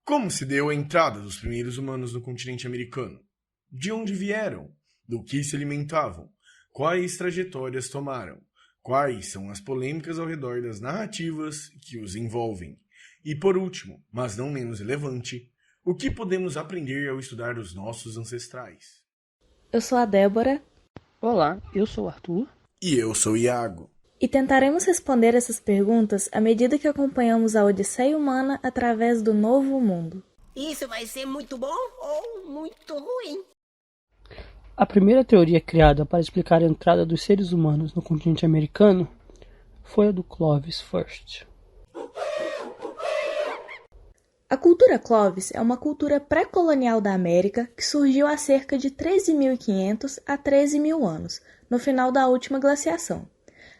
Como se deu a entrada dos primeiros humanos no continente americano? De onde vieram? Do que se alimentavam? Quais trajetórias tomaram? Quais são as polêmicas ao redor das narrativas que os envolvem? E por último, mas não menos relevante, o que podemos aprender ao estudar os nossos ancestrais? Eu sou a Débora. Olá, eu sou o Arthur. E eu sou o Iago. E tentaremos responder essas perguntas à medida que acompanhamos a Odisseia humana através do Novo Mundo. Isso vai ser muito bom ou muito ruim? A primeira teoria criada para explicar a entrada dos seres humanos no continente americano foi a do Clovis First. A cultura Clovis é uma cultura pré-colonial da América que surgiu há cerca de 13.500 a 13.000 anos, no final da última glaciação.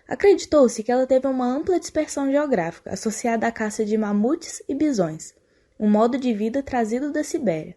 Acreditou-se que ela teve uma ampla dispersão geográfica associada à caça de mamutes e bisões, um modo de vida trazido da Sibéria.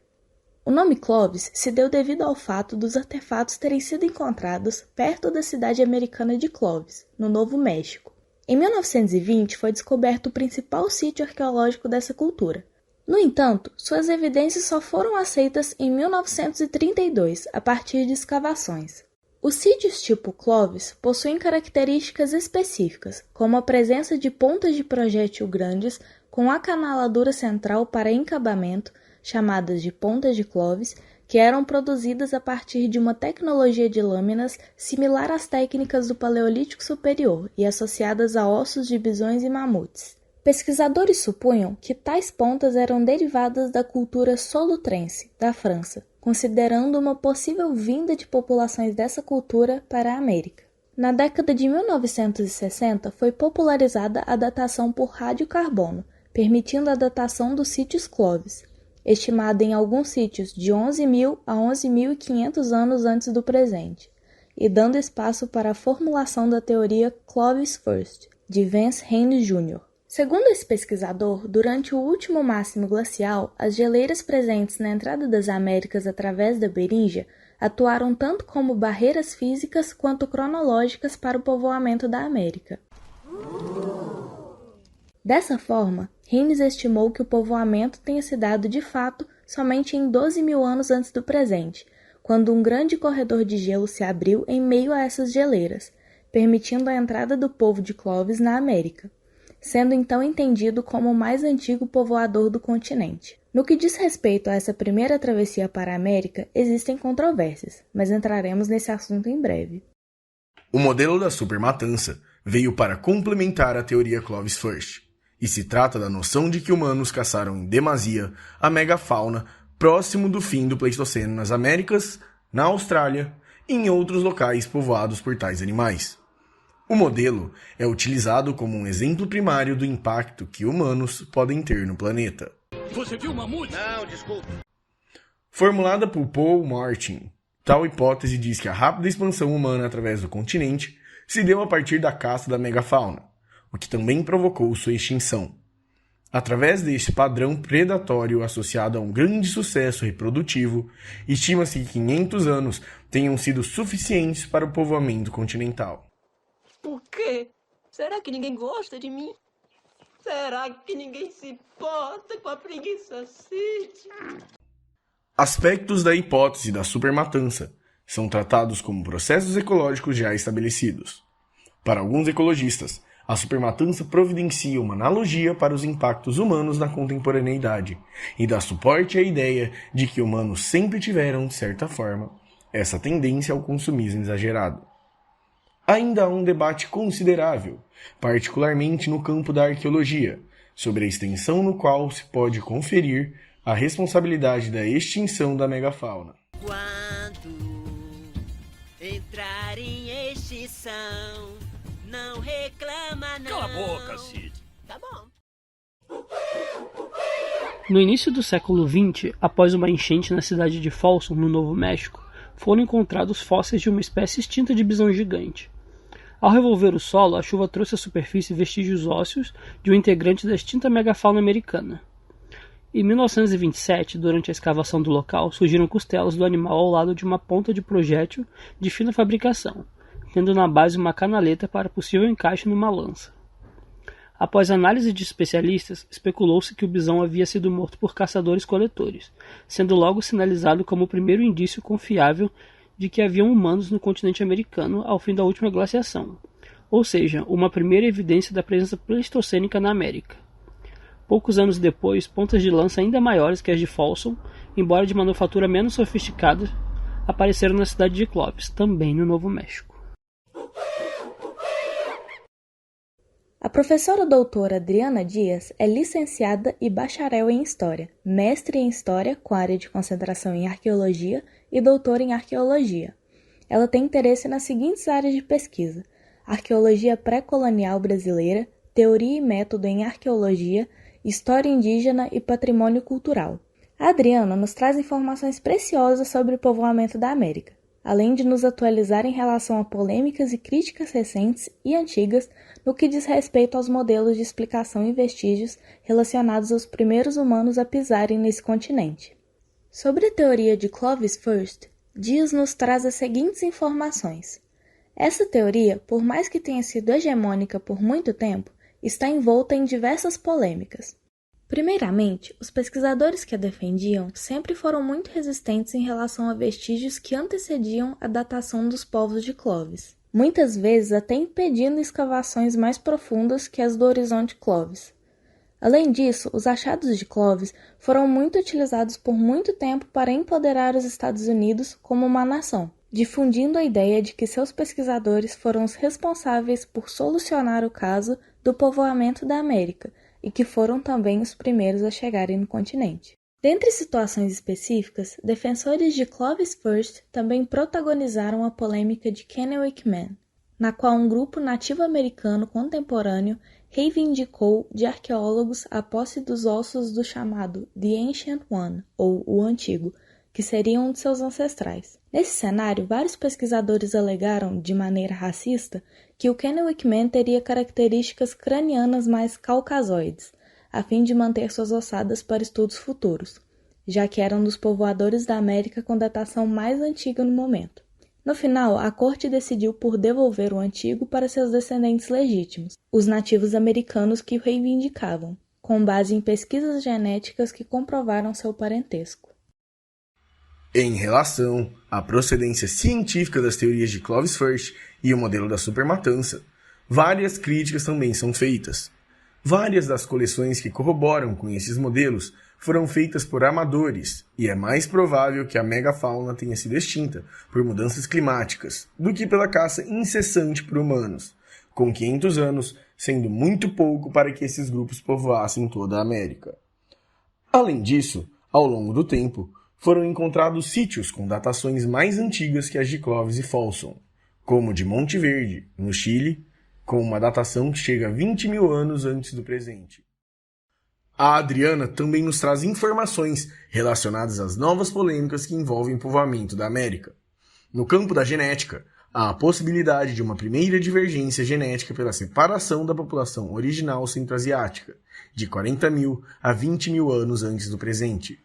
O nome Clovis se deu devido ao fato dos artefatos terem sido encontrados perto da cidade americana de Clovis, no Novo México. Em 1920 foi descoberto o principal sítio arqueológico dessa cultura. No entanto, suas evidências só foram aceitas em 1932, a partir de escavações. Os sítios tipo Clovis possuem características específicas, como a presença de pontas de projétil grandes com acanaladura central para encabamento, chamadas de pontas de Clovis, que eram produzidas a partir de uma tecnologia de lâminas similar às técnicas do Paleolítico Superior e associadas a ossos de bisões e mamutes. Pesquisadores supunham que tais pontas eram derivadas da cultura solutrense, da França, considerando uma possível vinda de populações dessa cultura para a América. Na década de 1960 foi popularizada a datação por radiocarbono, permitindo a datação dos sítios Clovis, estimada em alguns sítios de 11.000 a 11.500 anos antes do presente, e dando espaço para a formulação da teoria Clovis First, de Vance Haynes Jr. Segundo esse pesquisador, durante o último máximo glacial, as geleiras presentes na entrada das Américas através da Beringia atuaram tanto como barreiras físicas quanto cronológicas para o povoamento da América. Dessa forma, Haynes estimou que o povoamento tenha se dado de fato somente em 12.000 anos antes do presente, quando um grande corredor de gelo se abriu em meio a essas geleiras, permitindo a entrada do povo de Clovis na América, sendo então entendido como o mais antigo povoador do continente. No que diz respeito a essa primeira travessia para a América, existem controvérsias, mas entraremos nesse assunto em breve. O modelo da supermatança veio para complementar a teoria Clovis First, e se trata da noção de que humanos caçaram em demasia a megafauna próximo do fim do Pleistoceno nas Américas, na Austrália e em outros locais povoados por tais animais. O modelo é utilizado como um exemplo primário do impacto que humanos podem ter no planeta. Você viu um mamute? Não, desculpa. Formulada por Paul Martin, tal hipótese diz que a rápida expansão humana através do continente se deu a partir da caça da megafauna, o que também provocou sua extinção. Através deste padrão predatório associado a um grande sucesso reprodutivo, estima-se que 500 anos tenham sido suficientes para o povoamento continental. Por quê? Será que ninguém gosta de mim? Será que ninguém se importa com a preguiça City? Aspectos da hipótese da supermatança são tratados como processos ecológicos já estabelecidos. Para alguns ecologistas, a supermatança providencia uma analogia para os impactos humanos na contemporaneidade e dá suporte à ideia de que humanos sempre tiveram, de certa forma, essa tendência ao consumismo exagerado. Ainda há um debate considerável, particularmente no campo da arqueologia, sobre a extensão no qual se pode conferir a responsabilidade da extinção da megafauna. Quando entrar em extinção, não reclama não. Cala a boca, Cid. Tá bom. No início do século XX, após uma enchente na cidade de Folsom, no Novo México, foram encontrados fósseis de uma espécie extinta de bisão gigante. Ao revolver o solo, a chuva trouxe à superfície vestígios ósseos de um integrante da extinta megafauna americana. Em 1927, durante a escavação do local, surgiram costelas do animal ao lado de uma ponta de projétil de fina fabricação, tendo na base uma canaleta para possível encaixe numa lança. Após análise de especialistas, especulou-se que o bisão havia sido morto por caçadores-coletores, sendo logo sinalizado como o primeiro indício confiável de que haviam humanos no continente americano ao fim da última glaciação, ou seja, uma primeira evidência da presença pleistocênica na América. Poucos anos depois, pontas de lança ainda maiores que as de Folsom, embora de manufatura menos sofisticada, apareceram na cidade de Clovis, também no Novo México. A professora doutora Adriana Dias é licenciada e bacharel em História, mestre em História com área de concentração em Arqueologia e doutora em Arqueologia. Ela tem interesse nas seguintes áreas de pesquisa: Arqueologia pré-colonial brasileira, Teoria e método em Arqueologia, História indígena e Patrimônio cultural. A Adriana nos traz informações preciosas sobre o povoamento da América, além de nos atualizar em relação a polêmicas e críticas recentes e antigas no que diz respeito aos modelos de explicação e vestígios relacionados aos primeiros humanos a pisarem nesse continente. Sobre a teoria de Clovis First, Dias nos traz as seguintes informações. Essa teoria, por mais que tenha sido hegemônica por muito tempo, está envolta em diversas polêmicas. Primeiramente, os pesquisadores que a defendiam sempre foram muito resistentes em relação a vestígios que antecediam a datação dos povos de Clovis, muitas vezes até impedindo escavações mais profundas que as do Horizonte Clovis. Além disso, os achados de Clovis foram muito utilizados por muito tempo para empoderar os Estados Unidos como uma nação, difundindo a ideia de que seus pesquisadores foram os responsáveis por solucionar o caso do povoamento da América e que foram também os primeiros a chegarem no continente. Dentre situações específicas, defensores de Clovis First também protagonizaram a polêmica de Kennewick Man, na qual um grupo nativo-americano contemporâneo reivindicou de arqueólogos a posse dos ossos do chamado The Ancient One, ou o Antigo, que seriam um de seus ancestrais. Nesse cenário, vários pesquisadores alegaram, de maneira racista, que o Kennewick Man teria características cranianas mais caucasoides, a fim de manter suas ossadas para estudos futuros, já que era um dos povoadores da América com datação mais antiga no momento. No final, a corte decidiu por devolver o Antigo para seus descendentes legítimos, os nativos americanos que o reivindicavam, com base em pesquisas genéticas que comprovaram seu parentesco. Em relação à procedência científica das teorias de Clovis First e o modelo da supermatança, várias críticas também são feitas. Várias das coleções que corroboram com esses modelos foram feitas por amadores, e é mais provável que a megafauna tenha sido extinta por mudanças climáticas do que pela caça incessante por humanos, com 500 anos sendo muito pouco para que esses grupos povoassem toda a América. Além disso, ao longo do tempo, foram encontrados sítios com datações mais antigas que as de Clovis e Folsom, como o de Monte Verde, no Chile, com uma datação que chega a 20 mil anos antes do presente. A Adriana também nos traz informações relacionadas às novas polêmicas que envolvem o povoamento da América. No campo da genética, há a possibilidade de uma primeira divergência genética pela separação da população original centro-asiática, de 40 mil a 20 mil anos antes do presente.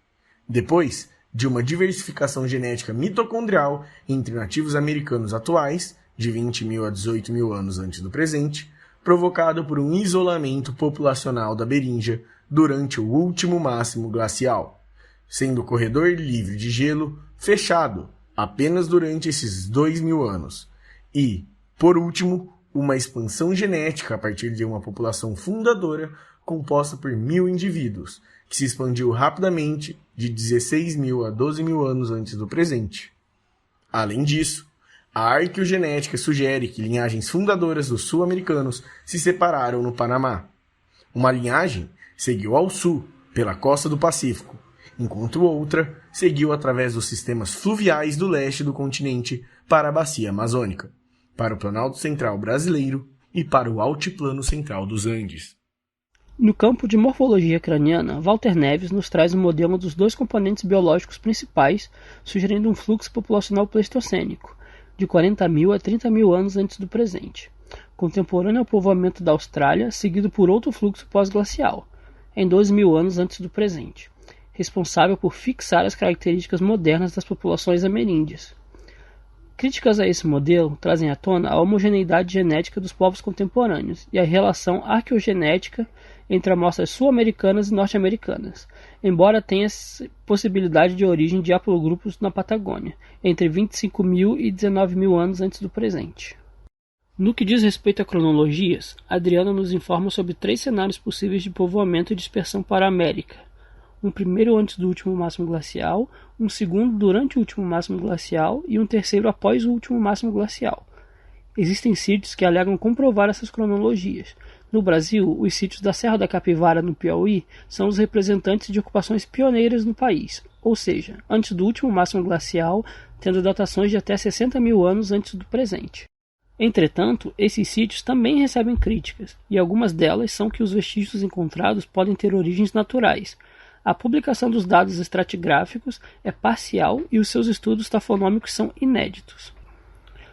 Depois, de uma diversificação genética mitocondrial entre nativos americanos atuais, de 20 mil a 18 mil anos antes do presente, provocado por um isolamento populacional da Beríngia durante o último máximo glacial, sendo o corredor livre de gelo fechado apenas durante esses 2.000 anos, e, por último, uma expansão genética a partir de uma população fundadora composta por 1.000 indivíduos, que se expandiu rapidamente de 16.000 a 12.000 anos antes do presente. Além disso, a arqueogenética sugere que linhagens fundadoras dos sul-americanos se separaram no Panamá. Uma linhagem seguiu ao sul, pela costa do Pacífico, enquanto outra seguiu através dos sistemas fluviais do leste do continente para a bacia amazônica, para o Planalto Central brasileiro e para o Altiplano Central dos Andes. No campo de morfologia craniana, Walter Neves nos traz um modelo dos dois componentes biológicos principais, sugerindo um fluxo populacional pleistocênico, de 40 mil a 30 mil anos antes do presente, contemporâneo ao povoamento da Austrália, seguido por outro fluxo pós-glacial, em 12 mil anos antes do presente, responsável por fixar as características modernas das populações ameríndias. Críticas a esse modelo trazem à tona a homogeneidade genética dos povos contemporâneos e a relação arqueogenética entre amostras sul-americanas e norte-americanas, embora tenha possibilidade de origem de haplogrupos na Patagônia, entre 25.000 e 19.000 anos antes do presente. No que diz respeito a cronologias, Adriana nos informa sobre 3 cenários possíveis de povoamento e dispersão para a América. Um primeiro antes do último máximo glacial, um segundo durante o último máximo glacial e um terceiro após o último máximo glacial. Existem sítios que alegam comprovar essas cronologias. No Brasil, os sítios da Serra da Capivara, no Piauí, são os representantes de ocupações pioneiras no país, ou seja, antes do último máximo glacial, tendo datações de até 60.000 anos antes do presente. Entretanto, esses sítios também recebem críticas, e algumas delas são que os vestígios encontrados podem ter origens naturais. A publicação dos dados estratigráficos é parcial e os seus estudos tafonômicos são inéditos.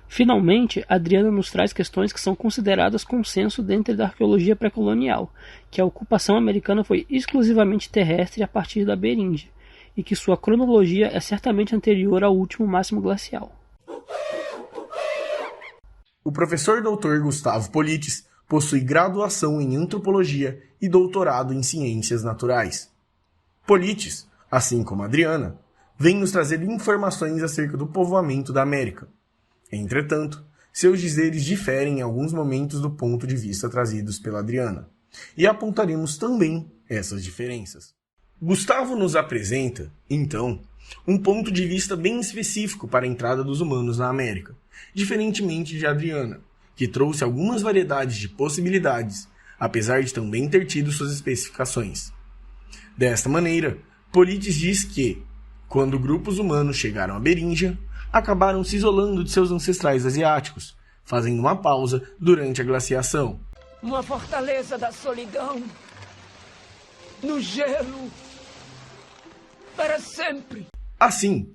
Finalmente, Adriana nos traz questões que são consideradas consenso dentro da arqueologia pré-colonial, que a ocupação americana foi exclusivamente terrestre a partir da Beringia, e que sua cronologia é certamente anterior ao último máximo glacial. O professor Dr. Gustavo Politis possui graduação em antropologia e doutorado em ciências naturais. Politis, assim como Adriana, vem nos trazer informações acerca do povoamento da América. Entretanto, seus dizeres diferem em alguns momentos do ponto de vista trazidos pela Adriana, e apontaremos também essas diferenças. Gustavo nos apresenta, então, um ponto de vista bem específico para a entrada dos humanos na América, diferentemente de Adriana, que trouxe algumas variedades de possibilidades, apesar de também ter tido suas especificações. Desta maneira, Politis diz que, quando grupos humanos chegaram à Beringia, acabaram se isolando de seus ancestrais asiáticos, fazendo uma pausa durante a glaciação. Uma fortaleza da solidão, no gelo, para sempre. Assim,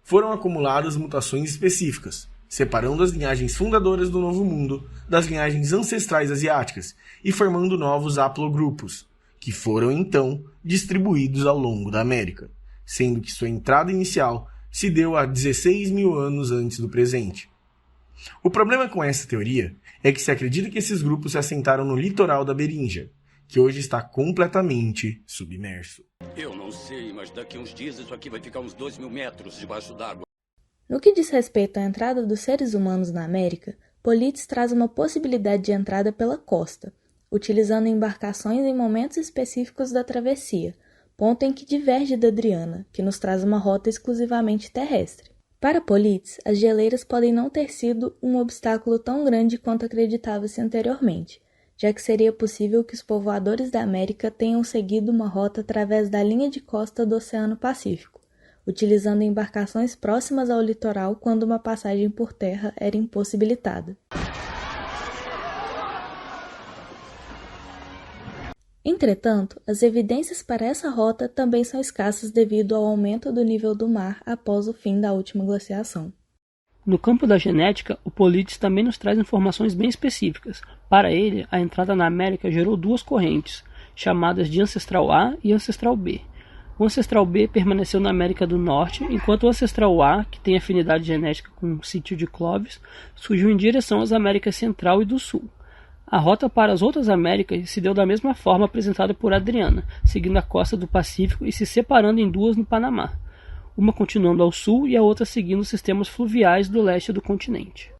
foram acumuladas mutações específicas, separando as linhagens fundadoras do Novo Mundo das linhagens ancestrais asiáticas e formando novos haplogrupos, que foram então distribuídos ao longo da América, sendo que sua entrada inicial se deu há 16.000 anos antes do presente. O problema com essa teoria é que se acredita que esses grupos se assentaram no litoral da Beringia, que hoje está completamente submerso. Eu não sei, mas daqui a uns dias isso aqui vai ficar uns 2.000 metros debaixo d'água. No que diz respeito à entrada dos seres humanos na América, Politis traz uma possibilidade de entrada pela costa, utilizando embarcações em momentos específicos da travessia, ponto em que diverge da Adriana, que nos traz uma rota exclusivamente terrestre. Para Politis, as geleiras podem não ter sido um obstáculo tão grande quanto acreditava-se anteriormente, já que seria possível que os povoadores da América tenham seguido uma rota através da linha de costa do Oceano Pacífico, utilizando embarcações próximas ao litoral quando uma passagem por terra era impossibilitada. Entretanto, as evidências para essa rota também são escassas devido ao aumento do nível do mar após o fim da última glaciação. No campo da genética, o Politis também nos traz informações bem específicas. Para ele, a entrada na América gerou 2 correntes, chamadas de Ancestral A e Ancestral B. O Ancestral B permaneceu na América do Norte, enquanto o Ancestral A, que tem afinidade genética com o sítio de Clovis, surgiu em direção às Américas Central e do Sul. A rota para as outras Américas se deu da mesma forma apresentada por Adriana, seguindo a costa do Pacífico e se separando em 2 no Panamá, uma continuando ao sul e a outra seguindo os sistemas fluviais do leste do continente.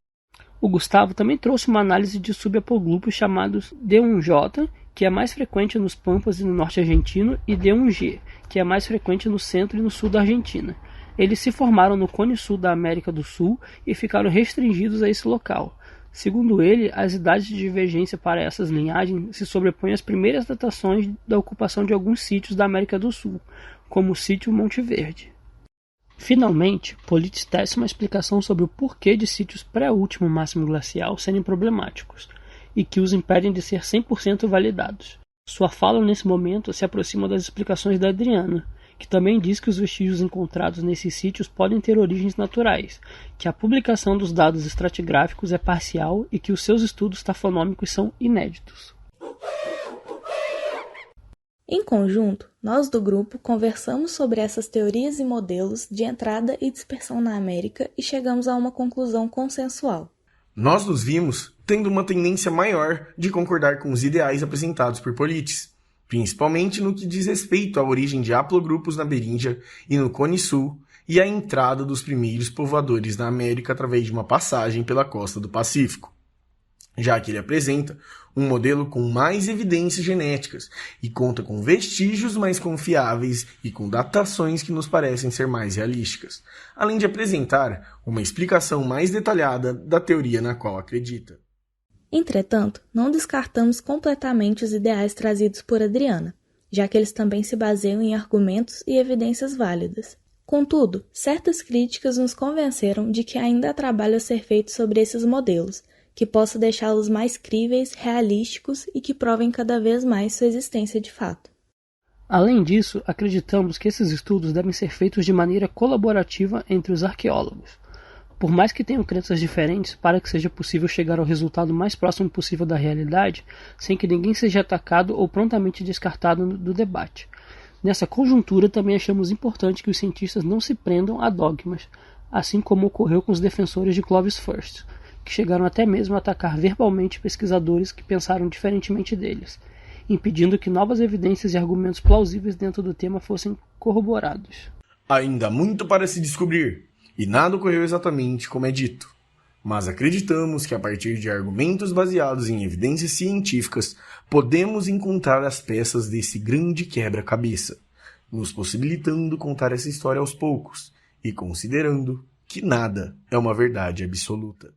O Gustavo também trouxe uma análise de subhaplogrupos chamados D1J, que é mais frequente nos Pampas e no norte argentino, e D1G, que é mais frequente no centro e no sul da Argentina. Eles se formaram no Cone Sul da América do Sul e ficaram restringidos a esse local. Segundo ele, as idades de divergência para essas linhagens se sobrepõem às primeiras datações da ocupação de alguns sítios da América do Sul, como o sítio Monte Verde. Finalmente, Politis tece uma explicação sobre o porquê de sítios pré-último máximo glacial serem problemáticos e que os impedem de ser 100% validados. Sua fala nesse momento se aproxima das explicações da Adriana, que também diz que os vestígios encontrados nesses sítios podem ter origens naturais, que a publicação dos dados estratigráficos é parcial e que os seus estudos tafonômicos são inéditos. Em conjunto, nós do grupo conversamos sobre essas teorias e modelos de entrada e dispersão na América e chegamos a uma conclusão consensual. Nós nos vimos tendo uma tendência maior de concordar com os ideais apresentados por Pollites, principalmente no que diz respeito à origem de haplogrupos na Beríndia e no Cone Sul e à entrada dos primeiros povoadores na América através de uma passagem pela costa do Pacífico, já que ele apresenta um modelo com mais evidências genéticas e conta com vestígios mais confiáveis e com datações que nos parecem ser mais realísticas, além de apresentar uma explicação mais detalhada da teoria na qual acredita. Entretanto, não descartamos completamente os ideais trazidos por Adriana, já que eles também se baseiam em argumentos e evidências válidas. Contudo, certas críticas nos convenceram de que ainda há trabalho a ser feito sobre esses modelos, que possa deixá-los mais críveis, realísticos e que provem cada vez mais sua existência de fato. Além disso, acreditamos que esses estudos devem ser feitos de maneira colaborativa entre os arqueólogos. Por mais que tenham crenças diferentes, para que seja possível chegar ao resultado mais próximo possível da realidade, sem que ninguém seja atacado ou prontamente descartado do debate. Nessa conjuntura, também achamos importante que os cientistas não se prendam a dogmas, assim como ocorreu com os defensores de Clovis First, que chegaram até mesmo a atacar verbalmente pesquisadores que pensaram diferentemente deles, impedindo que novas evidências e argumentos plausíveis dentro do tema fossem corroborados. Ainda há muito para se descobrir, e nada ocorreu exatamente como é dito. Mas acreditamos que a partir de argumentos baseados em evidências científicas, podemos encontrar as peças desse grande quebra-cabeça, nos possibilitando contar essa história aos poucos, e considerando que nada é uma verdade absoluta.